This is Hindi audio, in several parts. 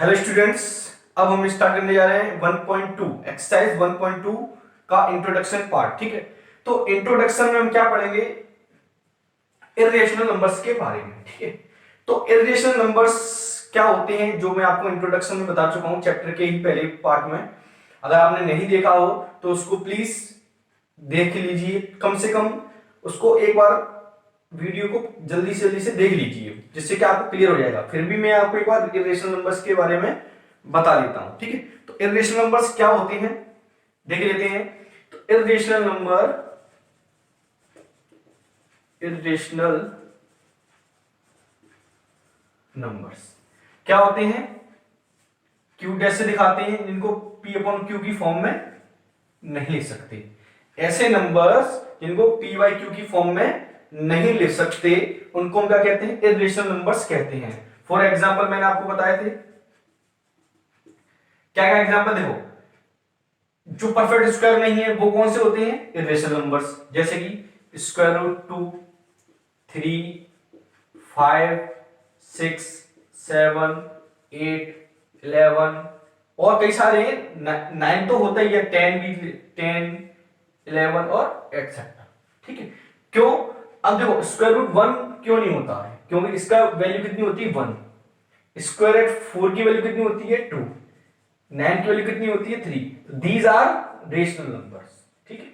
हेलो स्टूडेंट्स, अब हम स्टार्ट करने जा रहे हैं 1.2 एक्सरसाइज 1.2 का इंट्रोडक्शन पार्ट। ठीक है, तो इंट्रोडक्शन में हम क्या पढ़ेंगे? इर्रेशनल नंबर्स के बारे में। ठीक है, तो इर्रेशनल नंबर्स क्या होते हैं जो मैं आपको इंट्रोडक्शन में बता चुका हूं चैप्टर के ही पहले पार्ट में। अगर आपने नहीं देखा हो तो उसको प्लीज देख लीजिए, कम से कम उसको एक बार वीडियो को जल्दी से देख लीजिए, जिससे कि आपको क्लियर हो जाएगा। फिर भी मैं आपको एक बार इर्रेशनल नंबर्स के बारे में बता देता हूं। ठीक है, तो इर्रेशनल नंबर्स क्या होते हैं देख लेते हैं। तो इर्रेशनल नंबर्स क्या होते हैं? क्यू डैश से दिखाते हैं, जिनको पी अपॉन क्यू की फॉर्म में नहीं लिख सकते। ऐसे नंबर्स जिनको पी बाई क्यू की फॉर्म में नहीं लिख सकते उनको हम क्या कहते हैं? इर्रेशनल नंबर्स कहते हैं। फॉर एग्जाम्पल मैंने आपको बताए थे, क्या क्या एग्जाम्पल देखो। जो परफेक्ट स्क्वायर नहीं है वो कौन से होते हैं? इर्रेशनल नंबर्स, जैसे कि स्क्वायर रूट 2, 3, 5, 6, 7, 8, 11 और कई सारे हैं। 9 तो होता ही है, 10 भी, 10, 11 और एक्सेट्रा। ठीक है, क्यों? अब देखो स्क्वायर रूट 1 क्यों नहीं होता है? क्योंकि इसका वैल्यू कितनी होती है? 1। स्क्वायर एट 4 की वैल्यू कितनी होती है? 2। 9 की वैल्यू कितनी होती है? 3। तो दीज आर रेशनल नंबर्स। ठीक है,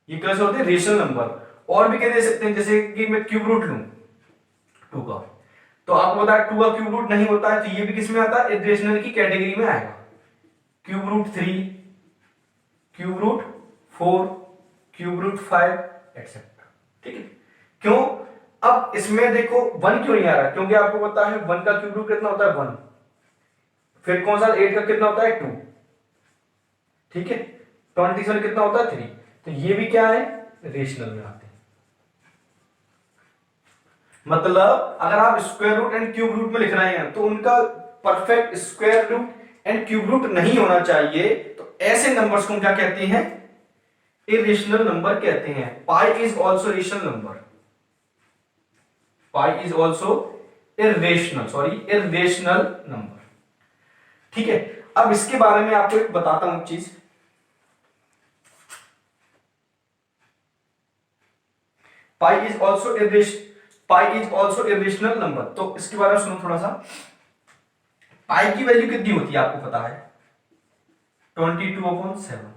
ये कैसे होते हैं? Rational number. और भी क्या दे सकते हैं, जैसे कि मैं क्यूब रूट लूं 2 का, तो आपको पता है 2 का क्यूब रूट नहीं होता है, तो ये भी किस में आता है? इर्रेशनल की कैटेगरी में आएगा। Cube root 3, cube root 4, cube root 5 etcetera. ठीक है, क्यों? अब इसमें देखो 1 क्यों नहीं आ रहा? क्योंकि आपको पता है 1 का क्यूब रूट कितना होता है? 1। फिर कौन सा? 8 का कितना होता है? 2। ठीक है, 27 कितना होता है? 3। तो ये भी क्या है? रेशनल में आते हैं। मतलब अगर आप square root and cube root में लिख रहे हैं तो उनका perfect square root and cube root नहीं होना चाहिए। तो ऐसे नंबर्स को हम क्या कहते हैं? इर्रेशनल नंबर कहते हैं। Pi is also rational number. Pi is also irrational number. ठीक है, अब इसके बारे में आपको एक बताता हूं चीज। Pi is also irrational number. तो इसके बारे में सुनो थोड़ा सा। पाई की वैल्यू कितनी होती है आपको पता है? 22/7।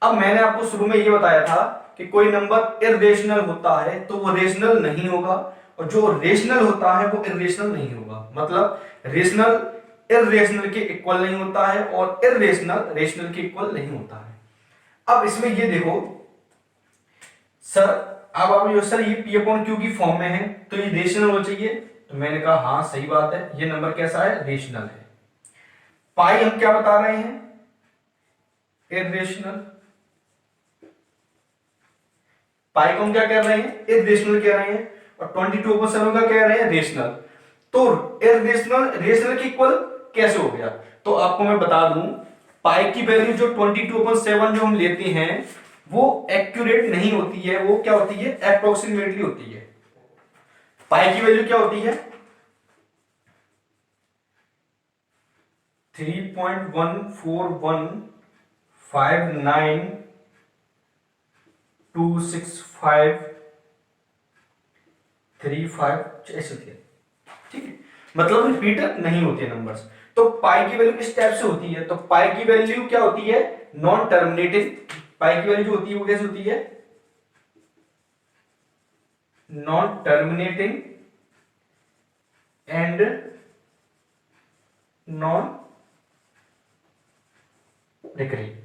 अब मैंने आपको शुरू में ये बताया था कि कोई नंबर इर्रेशनल होता है तो वो रेशनल नहीं होगा, और जो रेशनल होता है वो इर्रेशनल नहीं होगा। मतलब रेशनल इर्रेशनल के इक्वल नहीं होता है और इर्रेशनल रेशनल के इक्वल नहीं होता है। अब इसमें ये देखो सर, अब आप ये सर ये पी अपॉन क्यू की फॉर्म में है तो ये रेशनल होना चाहिए। तो मैंने कहा हाँ सही बात है, ये नंबर कैसा है? रेशनल है। पाई हम क्या बता रहे हैं? इर्रेशनल। पाई को हम क्या कह रहे हैं? इर्रेशनल कह रहे हैं। और 22/7 का कह रहे हैं रेशनल। तो इर्रेशनल रेशनल की इक्वल कैसे हो गया? तो आपको मैं बता दूं, पाई की वैल्यू जो 22/7 जो हम लेते हैं वो एक्यूरेट नहीं होती है, वो क्या होती है? अप्रोक्सीमेटली होती है। पाई की वैल्यू क्या होती है? 3.141592653 ऐसे होती है। ठीक है, मतलब रिपीट नहीं होते नंबर्स। तो पाई की वैल्यू किस टाइप से होती है? तो पाई की वैल्यू क्या होती है? Non terminating. पाई की वैल्यू जो होती है वो कैसे होती है? Non terminating and non recurring.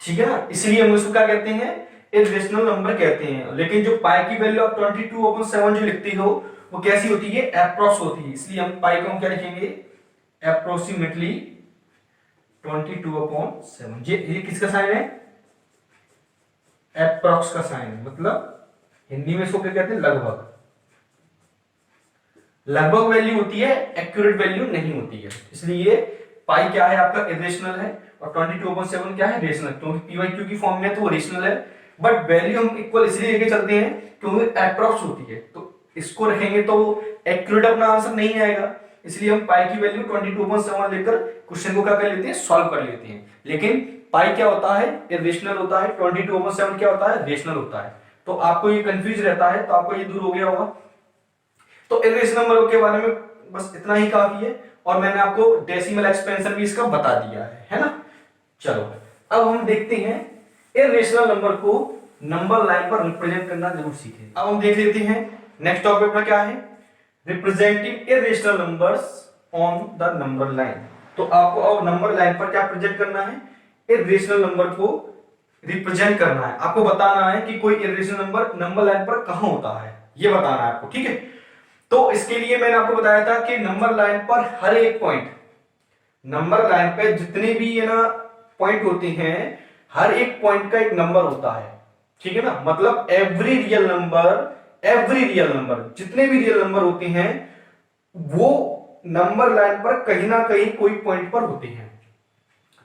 ठीक है ना, इसलिए हम उसको क्या कहते हैं? इर्रेशनल नंबर कहते हैं। लेकिन जो पाई की वैल्यू आप 22/7 जो लिखती हो वो कैसी होती है? अप्रोक्स होती है। इसलिए हम पाई को हम क्या लिखेंगे? अप्रोक्सीमेटली 22/7। ये किसका साइन है? अप्रोक्स का साइन है। मतलब हिंदी में इसको क्या कहते हैं? लगभग। लगभग वैल्यू होती है, एक्यूरेट वैल्यू नहीं होती है। इसलिए पाई क्या है? आपका इर्रेशनल है। और 22/7 क्या है? रेशनल। क्योंकि पी बाई क्यू की फॉर्म में तो वो रेशनल है, बट वैल्यू हम इक्वल इसलिए लेके चलते हैं क्योंकि अप्रोक्स होती है। तो इसको रखेंगे तो एक्यूरेट अपना आंसर नहीं आएगा, इसलिए हम पाई की वैल्यू 22/7 लेकर क्वेश्चन को क्या कर लेते हैं, सॉल्व कर लेते हैं। लेकिन पाई क्या होता है, इरेशनल होता है, 22/7 क्या होता है, रेशनल होता है। तो आपको ये कंफ्यूज रहता है, तो आपको ये दूर हो गया होगा। तो इरेशनल नंबरों के बारे में बस इतना ही काफी है, और मैंने आपको डेसिमल एक्सपेंशन भी इसका बता दिया है ना। चलो अब हम देखते हैं इरेशनल नंबर को नंबर लाइन पर रिप्रेजेंट करना जरूर सीखें। अब हम देख लेते हैं नेक्स्ट टॉपिक अपना क्या है, representing irrational numbers on the number line. तो आपको अब नंबर लाइन पर क्या प्रेजेंट करना है, इरेशनल नंबर को रिप्रेजेंट करना है। आपको बताना है कि कोई इरेशनल नंबर नंबर लाइन पर कहां होता है, ये बताना है आपको, ठीक है। तो इसके लिए मैंने आपको बताया था कि नंबर लाइन पर हर एक पॉइंट, नंबर लाइन पे जितने भी ये ना पॉइंट होते हैं, हर एक पॉइंट का एक नंबर होता है, ठीक है ना। मतलब एवरी रियल नंबर जितने भी रियल नंबर होते हैं वो नंबर लाइन पर कहीं ना कहीं कोई पॉइंट पर होते हैं।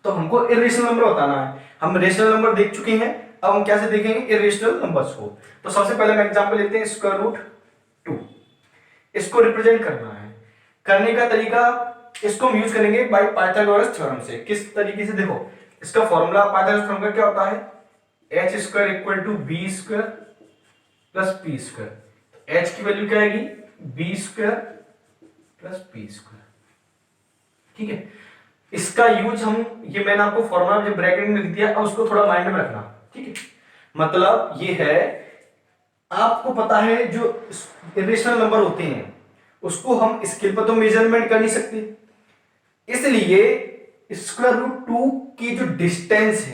तो हमको इरेशनल नंबर बताना है। हम रेशनल नंबर देख चुके हैं, अब हम कैसे देखेंगे इरेशनल नंबर्स को। तो सबसे पहले हम एग्जांपल लेते हैं स्क्वायर रूट 2, इसको रिप्रेजेंट करना है। करने का तरीका, इसको हम यूज करेंगे बाय पाइथागोरस थ्योरम से। किस तरीके से, देखो इसका फॉर्मूला पाइथागोरस थ्योरम का क्या होता है, h square equal to B square plus P square. h की वैल्यू क्या आएगी, B square plus P square, ठीक है। इसका यूज हम, ये मैंने आपको फॉर्मूला जो ब्रैकेट में लिख दिया, अब उसको थोड़ा माइंड में रखना, ठीक है। मतलब ये है, आपको पता है जो इरेशनल नंबर होते हैं उसको हम स्केल पर तो मेजरमेंट कर नहीं सकते, इसलिए स्क्वायर रूट 2 की जो डिस्टेंस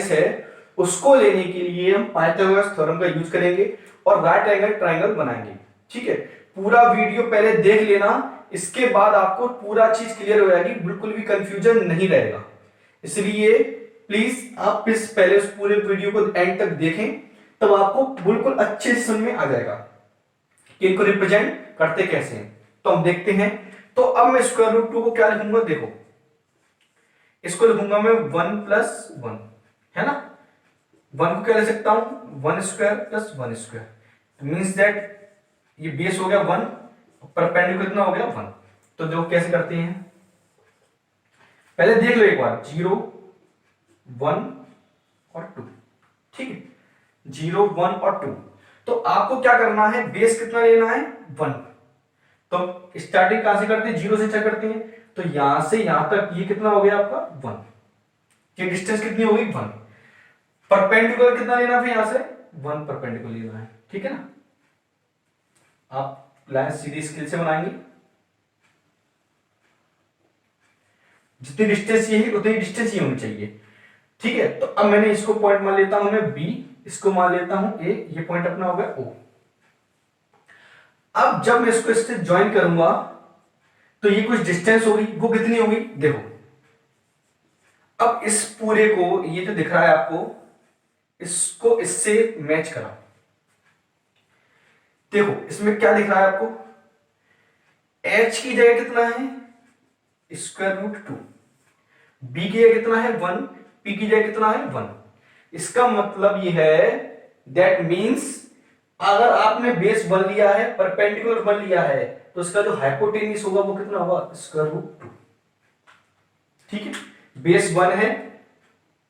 है उसको लेने के लिए हम पाइथागोरस थ्योरम का यूज करेंगे और राइट एंगल ट्रायंगल बनाएंगे, ठीक है। पूरा वीडियो पहले देख लेना, इसके बाद आपको पूरा चीज क्लियर हो जाएगी, बिल्कुल भी कंफ्यूजन नहीं रहेगा। इसलिए प्लीज आप पहले उस पूरे वीडियो को एंड तक देखें, तब आपको बिल्कुल अच्छे से समझ में आ जाएगा कि इनको रिप्रेजेंट करते कैसे हैं। तो हम देखते हैं। तो अब मैं स्क्वायर रूट 2 को क्या लिखूंगा, देखो इसको लिखूंगा मैं 1+1, है ना। 1 को क्या लिख सकता हूं, 1 square plus 1 square, means that ये बेस हो गया 1, परपेंडिकुलर कितना हो गया 1। तो देखो कैसे करते हैं, पहले देख लो एक बार, 0 1 और 2, ठीक है, 0 1 और 2। तो आपको क्या करना है, बेस कितना लेना है, 1। तो स्टार्टिंग कहां से करते हैं, 0 से चेक करते हैं। तो यहां से यहां तक ये कितना हो गया आपका 1, ये डिस्टेंस कितनी हो गई 1। परपेंडिकुलर कितना लेना है यहां से, 1 परपेंडिकुलर लेना है, ठीक है ना। आप लाइन सीधी स्केल से बनाएंगे, जितनी डिस्टेंस ये है उतनी डिस्टेंस ये होनी चाहिए, ठीक है। तो अब मैंने इसको पॉइंट मान लेता हूं मैं बी, इसको मान लेता हूं ए, ये पॉइंट अपना हो गया ओ। अब जब मैं इसको इससे ज्वाइन करूंगा तो ये कुछ डिस्टेंस होगी, वो कितनी होगी, देखो। अब इस पूरे को, ये जो दिख रहा है आपको, इसको इससे मैच करा, देखो इसमें क्या दिख रहा है आपको, h की जगह कितना है, स्क्वायर रूट 2, b की जगह कितना है 1, p की जगह कितना है 1। इसका मतलब ये है, दैट मींस अगर आपने बेस 1 लिया है, परपेंडिकुलर 1 लिया है, तो इसका जो हाइपोटेन्यूज होगा वो कितना होगा, स्क्वायर रूट 2, ठीक है। बेस 1 है,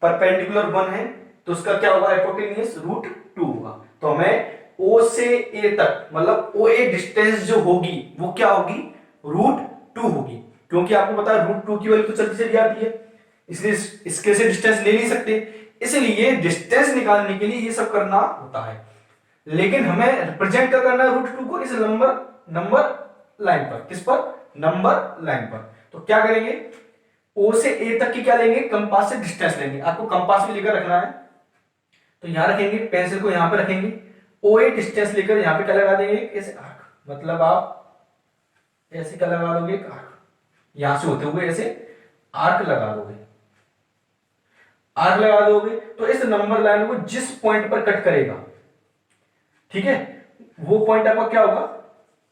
परपेंडिकुलर 1 है, तो उसका क्या होगा, हाइपोटेन्यूज रूट 2 होगा। तो हमें O से A तक, मतलब OA डिस्टेंस जो होगी वो क्या होगी, रूट 2 होगी, क्योंकि आपको पता है रूट 2 की वैल्यू तो जल्दी चली आती है, इसलिए इसके से डिस्टेंस ले नहीं सकते, इसलिए डिस्टेंस निकालने के लिए ये सब करना होता है। लेकिन हमें रिप्रेजेंट क्या करना है रूट 2 को, इस नंबर लाइन पर, किस पर, नंबर लाइन पर। तो क्या करेंगे, O से A तक की क्या लेंगे, कंपास से डिस्टेंस लेंगे। आपको कंपास भी लेकर रखना है, तो यहां रखेंगे, पेंसिल को यहां पे रखेंगे, OA डिस्टेंस लेकर यहां पे क्या लगा देंगे, ऐसे आर्क, मतलब आप ऐसे क्या लगा दोगे, आर्क, यहां से होते हुए ऐसे आर्क लगा दोगे, आर्क लगा दोगे। तो इस नंबर लाइन को जिस पॉइंट पर कट करेगा, ठीक है, वो पॉइंट आपका क्या होगा,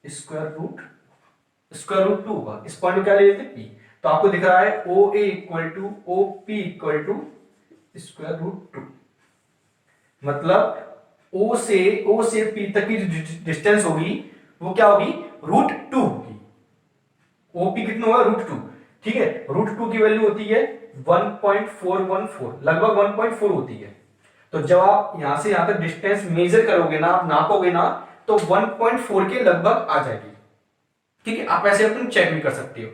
स्क्वायर रूट 2 होगा। इस पॉइंट को क्या ले लेते हैं, P। तो आपको दिख रहा है OA equal to OP equal to square root 2, मतलब ओ से पी तक की जो डिस्टेंस होगी वो क्या होगी, √2 होगी। ओपी कितना होगा, √2। ठीक है, √2 की वैल्यू होती है 1.414, लगभग 1.4 होती है। तो जब आप यहां से यहां तक डिस्टेंस मेजर करोगे ना, आप नापोगे ना, तो 1.4 के लगभग आ जाएगी। ठीक है, आप ऐसे अपन चेक भी कर सकते हो।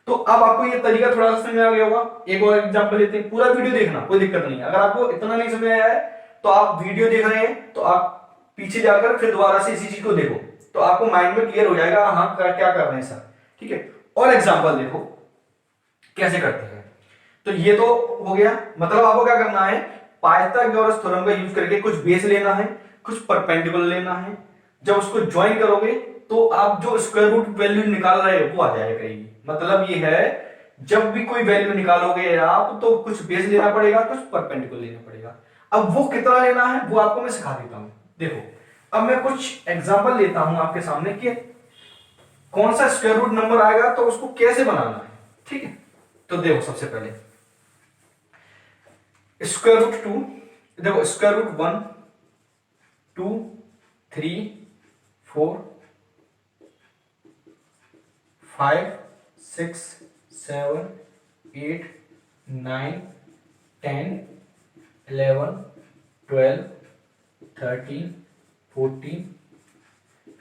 तो अब आपको ये तरीका थोड़ा सा समझ में आ गया होगा। एक और एग्जांपल लेते हैं, पूरा वीडियो देखना, कोई दिक्कत नहीं है। अगर आपको इतना नहीं समझ आया है तो आप वीडियो देख रहे हैं तो आप पीछे जाकर फिर दोबारा से इसी चीज को देखो, तो आपको माइंड में क्लियर हो जाएगा हाँ क्या कर रहे हैं सर। ठीक है, और एग्जाम्पल देखो कैसे करते हैं। तो ये तो हो गया, मतलब आपको क्या करना है, पाइथागोरस थ्योरम का यूज करके कुछ बेस लेना है, कुछ परपेंडिकुलर लेना है। जब उसको ज्वाइन करोगे तो आप जो स्क्वायर रूट वैल्यू निकाल रहे हो वो आ जाएगा करेगी। मतलब ये है, जब भी कोई वैल्यू निकालोगे आप तो कुछ बेस लेना पड़ेगा, कुछ परपेंडिकुलर लेना पड़ेगा। अब वो कितना लेना है वो आपको मैं सिखा देता हूं। देखो, अब मैं कुछ एग्जांपल लेता हूं आपके सामने कि कौन सा स्क्वायर रूट नंबर आएगा तो उसको कैसे बनाना है। ठीक है, तो देखो सबसे पहले स्क्वायर रूट 2, देखो स्क्वायर रूट 1 2 3 4 5 6 7 8 9 10 11 12 13 14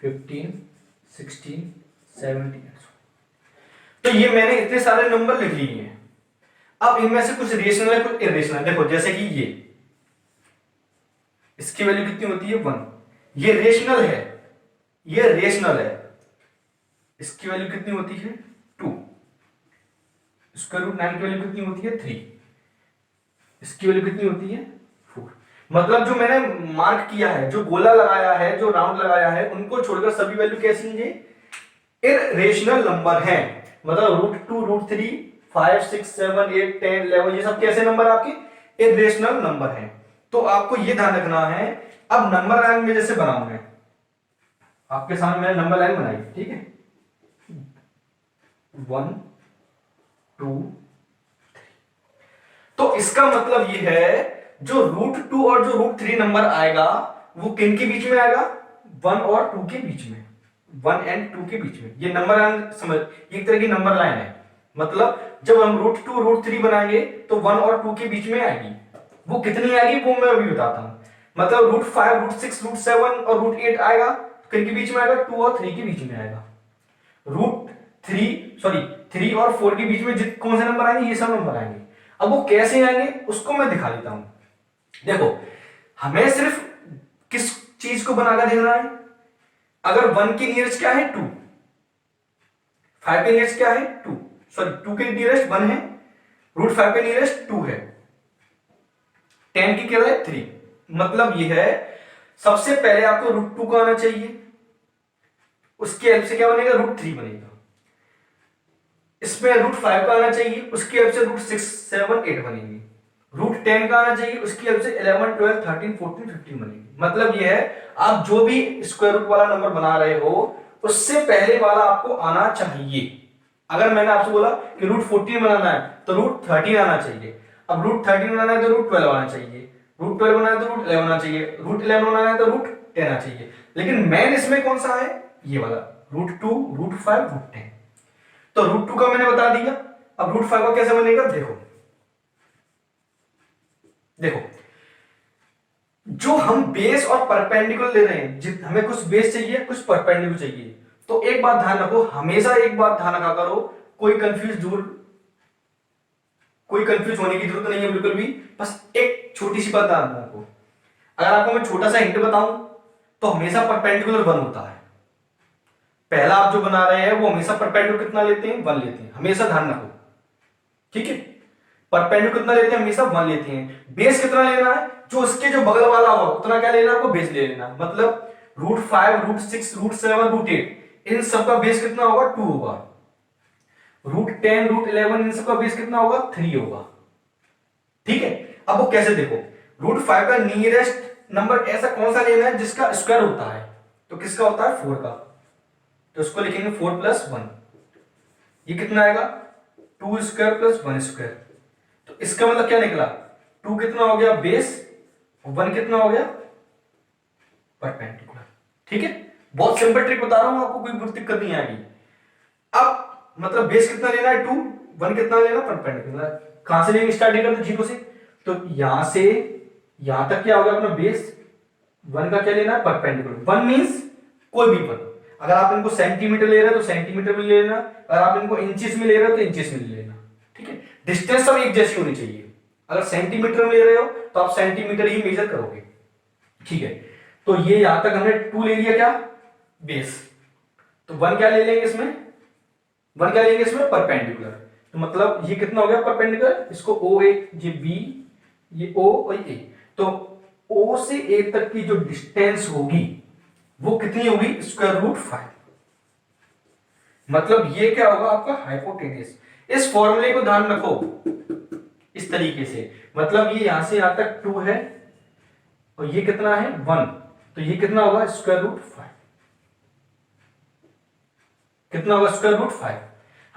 15 16 17। तो ये मैंने इतने सारे नंबर लिख लिए हैं। अब इनमें से कुछ रेशनल है, कुछ इरेशनल। देखो जैसे कि ये, इसकी वैल्यू कितनी होती है 1, ये रेशनल है, ये रेशनल है, इसकी वैल्यू कितनी होती है 2। स्क्वायर रूट 9 की वैल्यू कितनी होती है 3, इसकी वैल्यू कितनी होती है 4। मतलब जो मैंने मार्क किया है, जो गोला लगाया है, जो राउंड लगाया है, उनको छोड़कर सभी वैल्यू कैसी हैं, इरेशनल नंबर हैं। मतलब √2 √3 5 6 7 8 10 11 ये सब कैसे नंबर आपके इरेशनल नंबर हैं। तो आपको ये ध्यान रखना है। अब नंबर लाइन में जैसे बनाऊं मैं आपके सामने, मैंने नंबर लाइन बनाई, ठीक है, 1 2 तो इसका मतलब ये है जो √2 और जो √3 नंबर आएगा वो किन के बीच में आएगा, 1 और 2 के बीच में, 1 एंड 2 के बीच में। ये नंबर लाइन समझ, ये एक तरह की नंबर लाइन है। मतलब जब हम √2 √3 बनाएंगे तो 1 और 2 के बीच में आएगी। वो कितनी आएगी वो मैं अभी बताता हूं। मतलब √5 √6 √7 और √8 आएगा, किन के बीच में आएगा, 2 और 3 के बीच में आएगा। √3 और 4 के बीच में कौन से नंबर आएंगे, ये सब नंबर आएंगे। अब वो कैसे आएंगे उसको मैं दिखा देता हूं। देखो, हमें सिर्फ किस चीज को बनाकर देखना है। अगर 1 की नियरेस्ट क्या है 2, 5 के नियरेस्ट क्या है 2, 2 के नियरेस्ट 1 है, √5 के नियरेस्ट 2 है, 10 की क्या है 3। मतलब ये है, सबसे पहले आपको √2 का आना चाहिए, उसके हेल्प से क्या बनेगा, √3 बनेगा। इसमें √5 का आना चाहिए, उसकी हेल्प से √6 7 8 बनेगी। √10 का आना चाहिए, उसकी हेल्प से 11 12 13 14 15 बनेगी। मतलब ये है, आप जो भी स्क्वायर रूट वाला नंबर बना रहे हो उससे पहले वाला आपको आना चाहिए। अगर मैंने आपसे बोला कि √14 बनाना है तो √13 आना चाहिए। अब √13 बनाना है तो √12 आना चाहिए, √12 बनाना है तो √11 आना चाहिए, √11 बनाना है तो √10 आना चाहिए। लेकिन मेन इसमें कौन सा है, ये वाला √2 √5 √10। तो √2 का मैंने बता दिया। अब √5 का कैसे बनेगा, देखो देखो, जो हम बेस और परपेंडिकुलर ले रहे हैं, हमें कुछ बेस चाहिए कुछ परपेंडिकुलर चाहिए। तो एक बात ध्यान रखो, हमेशा एक बात ध्यान रखा करो, कोई कंफ्यूज होने की जरूरत नहीं है बिल्कुल भी। बस एक छोटी सी बात ध्यान रखो, अगर आपको मैं छोटा सा हिंट बताऊं तो हमेशा परपेंडिकुलर 1 होता है। पहला आप जो बना रहे हैं वो हमेशा परपेंडिकुलर कितना लेते हैं, 1 लेते हैं, हमेशा ध्यान रखो। ठीक है, परपेंडिकुलर कितना लेते हैं, हमेशा 1 लेते हैं। बेस कितना लेना है, जो उसके जो बगल वाला हो उतना क्या लेना है, आपको बेस ले लेना। मतलब √5 √6 √7 √8 इन सबका बेस कितना होगा, 2 होगा। √10 √11 इन सबका बेस कितना होगा, 3 होगा। ठीक है, अब वो कैसे देखो, √5 का नियरेस्ट नंबर ऐसा कौन सा लेना है जिसका स्क्वायर होता है, तो किसका होता है 4 का, तो उसको लिखेंगे 4 + 1। ये कितना आएगा 2 स्क्वायर + 1 स्क्वायर। तो इसका मतलब क्या निकला, 2 कितना हो गया बेस, 1 कितना हो गया परपेंडिकुलर। ठीक है, बहुत सिंपल ट्रिक बता रहा हूं आपको, कोई दिक्कत नहीं आएगी। अब मतलब बेस कितना लेना है 2, 1 कितना लेना परपेंडिकुलर। कहां से लेंगे स्टार्टिंग करते 0 से, तो यहां से यहां तक क्या हो गया अपना बेस 1 का क्या लेना है परपेंडिकुलर। 1 मींस कोई भी 1, अगर आप इनको सेंटीमीटर ले रहे हो तो सेंटीमीटर में ले लेना, अगर आप इनको इंचेस में ले रहे हो तो इंचेस में ले लेना। ठीक है, डिस्टेंस सब एक जैसी होनी चाहिए। अगर सेंटीमीटर में ले रहे हो तो आप सेंटीमीटर ही मेजर करोगे। ठीक है, तो ये यहां तक हमने 2 ले लिया क्या बेस, तो 1 क्या ले लेंगे इसमें, 1 क्या लेंगे इसमें परपेंडिकुलर। तो मतलब ये कितना हो गया परपेंडिकुलर, इसको ओ ए, ये बी, ये ओ और ए, तो ओ से ए तक की जो डिस्टेंस होगी वो कितनी होगी स्क्वायर रूट 5। मतलब ये क्या होगा आपका हाइपोटेन्यूस। इस फॉर्मूले को ध्यान रखो इस तरीके से, मतलब ये यहां से यहां तक 2 है और ये कितना है 1, तो ये कितना होगा स्क्वायर रूट 5। कितना होगा स्क्वायर रूट 5।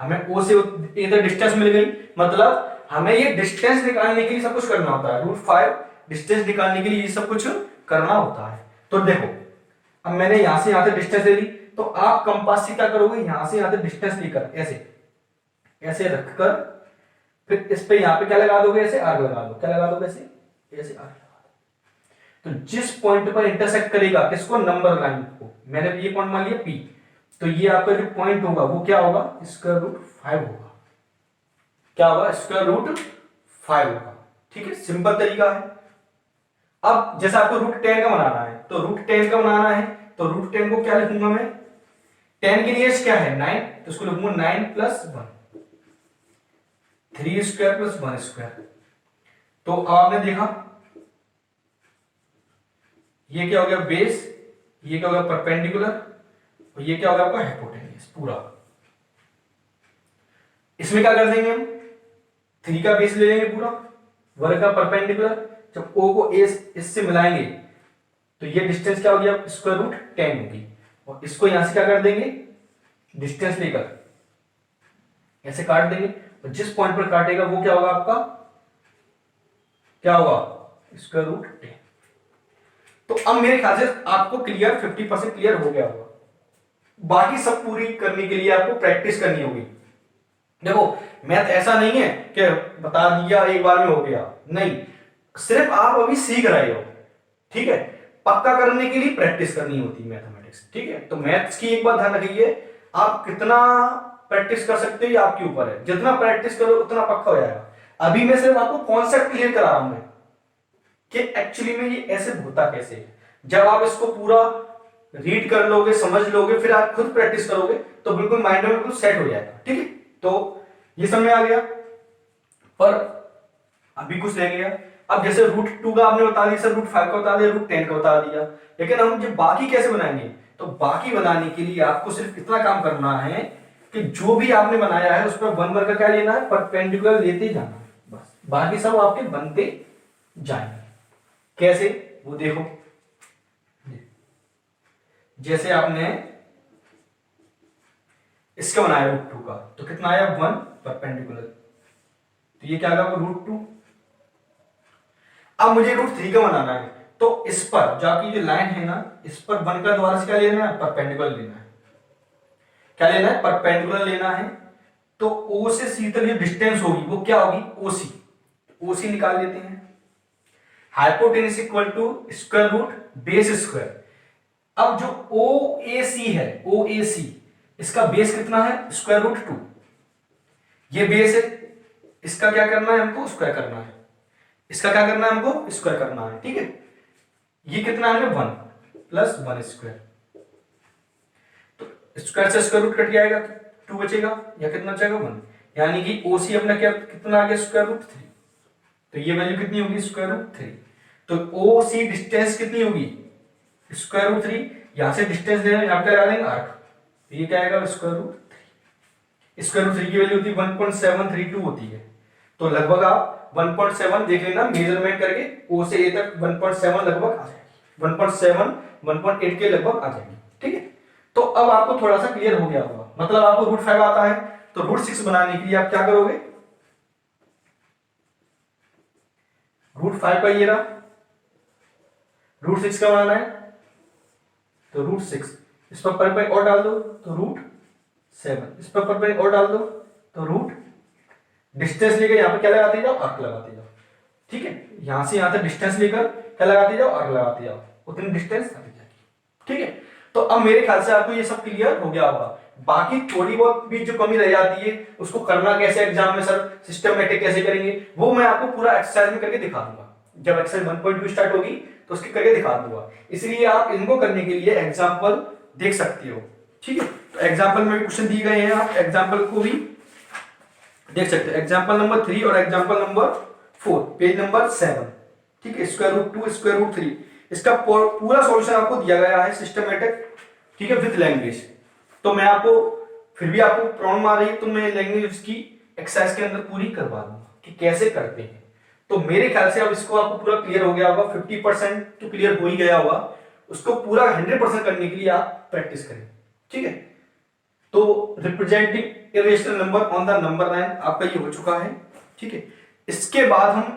हमें ओ से ए तक डिस्टेंस मिल गई, मतलब हमें ये डिस्टेंस निकालने के लिए सब कुछ करना होता है। रूट 5 डिस्टेंस निकालने के लिए ये सब कुछ करना होता है। तो देखो अब मैंने यहां से यहां तक डिस्टेंस ले ली, तो आप कंपास से क्या करोगे, यहां से यहां तक डिस्टेंस लेकर ऐसे ऐसे रखकर फिर इस पे यहां पे क्या लगा दोगे, ऐसे आर लगा दो। क्या लगा दोगे, ऐसे ऐसे आर लगा दो। तो जिस पॉइंट पर इंटरसेक्ट करेगा किसको, नंबर लाइन को, मैंने ये पॉइंट मान लिया पी, तो ये आपका जो पॉइंट होगा वो क्या होगा स्क्वायर रूट 5 होगा। क्या होगा स्क्वायर रूट 5 होगा। ठीक है, सिंपल तरीका है। अब जैसे आपको रूट 10 का बनाना है, तो रूट 10 का बनाना है तो रूट 10 को क्या लिखूंगा मैं, 10 की नियरेस्ट क्या है 9, तो उसको लिखूंगा 9 प्लस 1, 3 स्क्वायर प्लस 1 स्क्वायर। तो अब आपने देखा ये क्या हो गया बेस, ये क्या हो गया परपेंडिकुलर, और ये क्या हो गया आपका हाइपोटेन्यूस पूरा। इसमें क्या कर देंगे हम, 3 का बेस ले लेंगे पूरा, वर्ग का परपेंडिकुलर, जब ओ को ए इससे मिलाएंगे तो ये डिस्टेंस क्या हो गया स्क्वायर रूट 10 होगी, और इसको यहां से क्या कर देंगे डिस्टेंस लेकर ऐसे काट देंगे, और जिस पॉइंट पर काटेगा वो क्या होगा आपका, क्या होगा स्क्वायर रूट 10। तो अब मेरे ख्याल से आपको क्लियर 50% क्लियर हो गया होगा। बाकी सब पूरी करने के लिए आपको प्रैक्टिस करनी होगी। देखो मैथ ऐसा नहीं है कि बता दिया एक बार में हो गया, नहीं, सिर्फ आप अभी सीख रहे हो। ठीक है, पक्का करने के लिए प्रैक्टिस करनी होती है मैथमेटिक्स। ठीक है, तो मैथ्स की एक बात ध्यान रखिए, आप कितना प्रैक्टिस कर सकते हो ये आपके ऊपर है, जितना प्रैक्टिस करो उतना पक्का हो जाएगा। अभी मैं सिर्फ आपको कॉन्सेप्ट क्लियर करा रहा हूं मैं कि एक्चुअली में ये ऐसे होता कैसे है। जब आप इसको पूरा रीड कर लोगे, समझ लोगे, फिर आप खुद प्रैक्टिस करोगे तो बिल्कुल माइंड में बिल्कुल सेट हो जाएगा। ठीक है, तो ये समझ में आ गया, पर अभी कुछ रह गया। अब जैसे रूट 2 का आपने बता दिया सर, रूट 5 का बता दिया, रूट 10 का बता दिया, लेकिन हम जब बाकी कैसे बनाएंगे, तो बाकी बनाने के लिए आपको सिर्फ इतना काम करना है कि जो भी आपने बनाया है उस पर 1 वर्ग का क्या लेना है परपेंडिकुलर लेते जाना है, बस बाकी सब आपके बनते जाएंगे। कैसे वो देखो, जैसे आपने इसका बनाया रूट 2 का, तो कितना आया 1 परपेंडिकुलर, तो ये क्या आएगा रूट 2। अब मुझे रूट 3 का बनाना है, तो इस पर जाकी जो लाइन है ना, इस पर 1 का द्वारा से क्या लेना है परपेंडिकुलर लेना है। क्या लेना है परपेंडिकुलर लेना है, तो ओ से सी तक जो डिस्टेंस होगी वो क्या होगी ओसी, ओसी निकाल लेते हैं। Hypotenuse equal to square root base square. अब जो ओ ए सी है, ओ ए सी, इसका बेस कितना है स्क्वायर रूट 2, ये बेस है, इसका क्या करना है हमको स्क्वायर करना है, इसका क्या करना है हमको स्क्वायर करना है। ठीक है, ये कितना है 1 प्लस 1 स्क्वायर, तो स्क्वायर से स्क्वायर रूट कट जाएगा, 2 बचेगा, या कितना बचेगा 1, यानी कि ओसी अपना क्या कितना आ गया स्क्वायर रूट 3, तो ये वैल्यू कितनी होगी स्क्वायर रूट 3। तो ओ सी डिस्टेंस कितनी होगी स्क्वायर रूट 3, यहां से डिस्टेंस ले यहां पे लगा देंगे आर्क, तो ये क्या आएगा स्क्वायर रूट 3। स्क्वायर रूट 3 की वैल्यू होती है 1.732 होती है, तो लगभग आप 1.7 देख लेना मेजरमेंट करके, ओ से ए तक 1.7 लगभग आ जाएगी, 1.7 1.8 के लगभग आ जाएगी। ठीक है, तो अब आपको थोड़ा सा क्लियर हो गया होगा, मतलब आपको रूट 5 आता है तो रूट 6 बनाने के लिए आप क्या करोगे, रूट 5 का ये रहा, रूट 6 का बनाना है तो √6, इस पर पर और डाल दो तो √7, इस पर पर और डाल दो तो रूट, डिस्टेंस लेकर यहाँ पे क्या लगाते जाओ, आर्क लगाते जाओ, ठीक है। यहां से यहां तक डिस्टेंस लेकर क्या लगाते जाओ, आर्क लगाते जाओ, उतनी डिस्टेंस आती जाएगी, ठीक है। तो अब मेरे ख्याल से आपको ये सब क्लियर हो गया होगा। बाकी थोड़ी बहुत भी जो कमी रह जाती है उसको करना कैसे एग्जाम में सर, सिस्टमेटिक कैसे करेंगे, वो मैं आपको पूरा एक्सरसाइज में करके दिखा दूंगा। जब एक्सरसाइज 1.2 स्टार्ट होगी तो उसके करके दिखा दूंगा, इसलिए आप इनको करने के लिए एग्जाम्पल देख सकते हो, ठीक है। तो एग्जाम्पल में क्वेश्चन दिए गए हैं, आप एग्जाम्पल को भी देख सकते हैं। एग्जाम्पल नंबर 3 और एग्जाम्पल नंबर 4, पेज नंबर 7, ठीक है। √2 √3, इसका पूरा सॉल्यूशन आपको दिया गया है सिस्टमेटिक, ठीक है, विद लैंग्वेज। तो मैं आपको फिर भी आपको प्रॉब्लम आ रही है तो मैं लैंग्वेज की एक्सरसाइज के अंदर पूरी करवा दूंगा कि कैसे करते हैं। तो मेरे ख्याल से अब इसको आपको पूरा क्लियर हो गया होगा, 50% तो क्लियर हो ही गया होगा। उसको पूरा 100% करने के लिए आप प्रैक्टिस करें, ठीक है। तो representing irrational number on the number line आपका ये हो चुका है, ठीक है। इसके बाद हम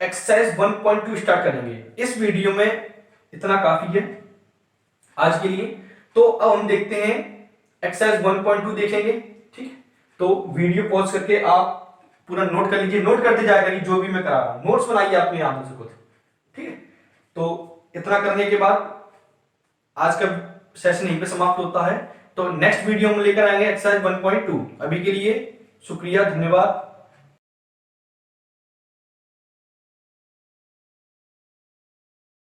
एक्सरसाइज 1.2 स्टार्ट करेंगे। इस वीडियो में इतना काफी है आज के लिए। तो अब हम देखते हैं एक्सरसाइज 1.2 देखेंगे, ठीक है। तो वीडियो पॉज करके आप पूरा नोट कर लीजिए, नोट करते जाया करिए जो भी मैं करा रहा हूं, नोट्स बनाइए अपने हाथों से खुद, ठीक है। तो इतना करने के बाद आज का सेशन यहीं पे समाप्त होता है। तो नेक्स्ट वीडियो में लेकर आएंगे एक्सरसाइज 1.2। अभी के लिए शुक्रिया, धन्यवाद।